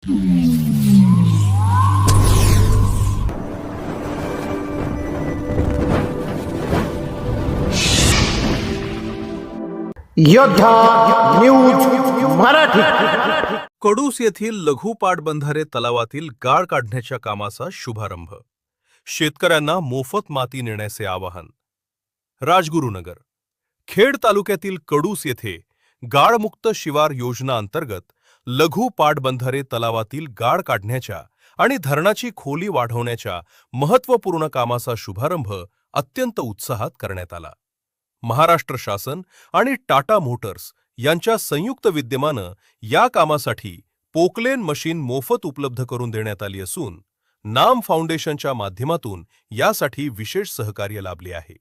योद्धा न्यूज मराठी. कडूस येथील लघु पाटबंधारे तलावातील गाळ काढण्याच्या कामाचा शुभारंभ. शेतकऱ्यांना मोफत माती नेण्याचे आवाहन. राजगुरुनगर खेड तालुक्यातील कडूस येथे गाळमुक्त शिवार योजना अंतर्गत लघु पाटबंधारे तलावातील गाळ काढण्याच्या आणि धरणाची खोली वाढवण्याच्या महत्त्वपूर्ण कामाचा शुभारंभ अत्यंत उत्साहात करण्यात आला. महाराष्ट्र शासन आणि टाटा मोटर्स यांच्या संयुक्त विद्यमानं या कामासाठी पोकलेन मशीन मोफत उपलब्ध करून देण्यात आली असून नाम फाउंडेशनच्या माध्यमातून यासाठी विशेष सहकार्य लाभले आहे.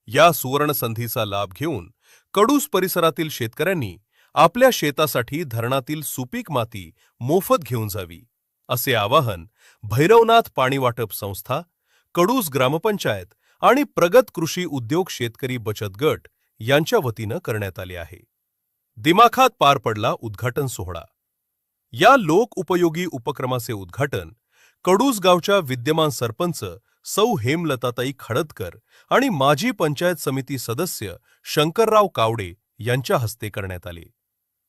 या सुवर्ण संधीचा लाभ घेऊन कडूस परिसरातील शेतकऱ्यांनी आपल्या शेतासाठी धरणातील सुपीक माती मोफत घेऊन जावी, असे आवाहन भैरवनाथ पाणी वाटप संस्था, कडूस ग्रामपंचायत आणि प्रगत कृषी उद्योग शेतकरी बचत गट यांच्या वतीनं करण्यात आले आहे. दिमाखात पार पडला उद्घाटन सोहळा. या लोक उपयोगी उपक्रमाचे उद्घाटन कडूस गावच्या विद्यमान सरपंच सौ हेमलताताई खडदकर आणि माजी पंचायत समिती सदस्य शंकरराव कावडे यांच्या हस्ते करण्यात आले.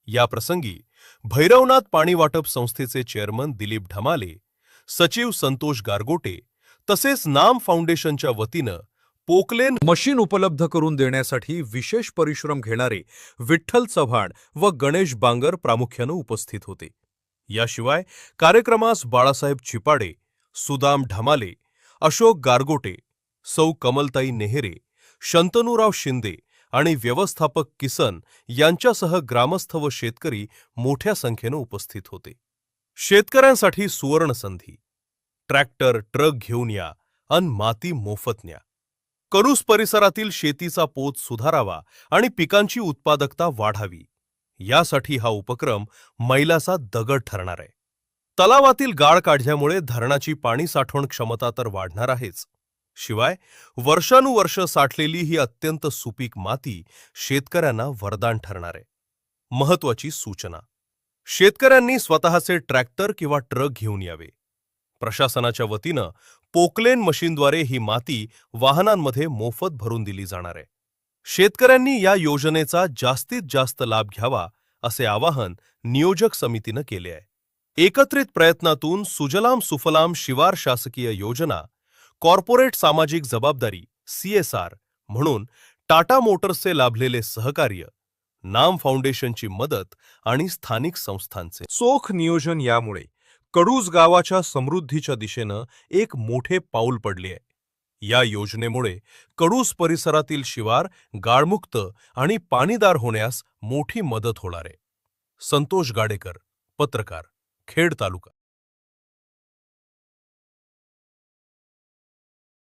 या प्रसंगी भैरवनाथ पाणी वाटप संस्थेचे चेअरमन दिलीप ढमाले, सचिव संतोष गारगोटे तसेच नाम फाउंडेशनच्या वतीनं पोकलेन मशीन उपलब्ध करून देण्यासाठी विशेष परिश्रम घेणारे विठ्ठल चव्हाण व गणेश बांगर प्रामुख्याने उपस्थित होते. याशिवाय कार्यक्रमास बाळासाहेब चिपाडे, सुदाम ढमाले, अशोक गारगोटे, सौ कमलताई नेहरे, शंतनुराव शिंदे आणि व्यवस्थापक किसन यांच्यासह ग्रामस्थ व शेतकरी मोठ्या संख्येने उपस्थित होते. शेतकऱ्यांसाठी सुवर्ण संधी. ट्रॅक्टर ट्रक घेऊन या अन माती मोफत न्या. कडूस परिसरातील शेतीचा पोत सुधारावा आणि पिकांची उत्पादकता वाढावी, यासाठी हा उपक्रम मैलाचा दगड ठरणार आहे. तलावातील गाळ काढल्यामुळे धरणाची पाणी साठवण क्षमता तर वाढणार आहेच, शिवाय वर्षानुवर्ष साठलेली ही अत्यंत सुपीक माती शेतकऱ्यांना वरदान ठरणार आहे. महत्त्वाची सूचना: शेतकऱ्यांनी स्वतःचे ट्रॅक्टर किंवा ट्रक घेऊन यावे. प्रशासनाच्या वतीनं पोकलेन मशीनद्वारे ही माती वाहनांमध्ये मोफत भरून दिली जाणार आहे. शेतकऱ्यांनी या योजनेचा जास्तीत जास्त लाभ घ्यावा, असे आवाहन नियोजक समितीनं केले आहे. एकत्रित प्रयत्नातून सुजलाम सुफलाम शिवार शासकीय योजना, कॉर्पोरेट सामाजिक जबाबदारी CSR म्हणून टाटा मोटर्सचे लाभलेले सहकार्य, नाम फाउंडेशनची मदत आणि स्थानिक संस्थांचे चोख नियोजन यामुळे कडूस गावाच्या समृद्धीच्या दिशेनं एक मोठे पाऊल पडले आहे. या योजनेमुळे कडूस परिसरातील शिवार गाळमुक्त आणि पाणीदार होण्यास मोठी मदत होणार आहे. संतोष गाडेकर, पत्रकार, खेड तालुका.